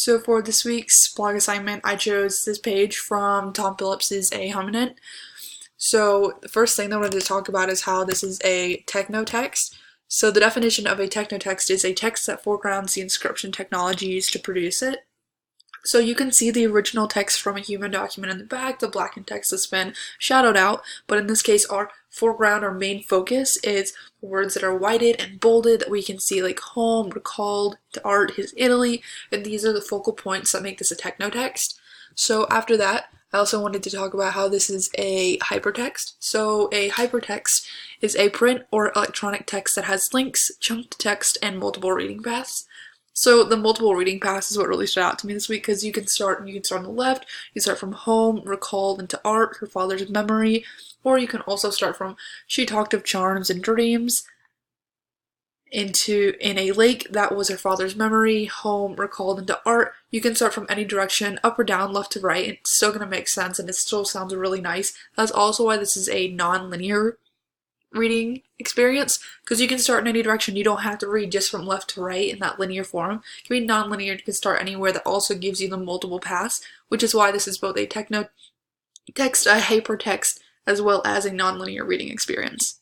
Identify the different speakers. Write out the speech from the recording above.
Speaker 1: So for this week's blog assignment, I chose this page from Tom Phillips's A Hominid. So the first thing that I wanted to talk about is how this is a technotext. So the definition of a technotext is a text that foregrounds the inscription technology used to produce it. So you can see the original text from a human document in the back, the blackened text has been shadowed out, but in this case our foreground or main focus is words that are whited and bolded that we can see, like home, recalled, to art, his Italy, and these are the focal points that make this a technotext. So after that, I also wanted to talk about how this is a hypertext. So a hypertext is a print or electronic text that has links, chunked text, and multiple reading paths. So the multiple reading paths is what really stood out to me this week, because you can start on the left, you start from home, recalled, into art, her father's memory, or you can also start from she talked of charms and dreams, into in a lake, that was her father's memory, home, recalled, into art. You can start from any direction, up or down, left to right, and it's still going to make sense and it still sounds really nice. That's also why this is a non-linear reading experience, because you can start in any direction. You don't have to read just from left to right in that linear form. You can read non-linear, you can start anywhere. That also gives you the multiple paths, which is why this is both a technotext, a hypertext, as well as a non-linear reading experience.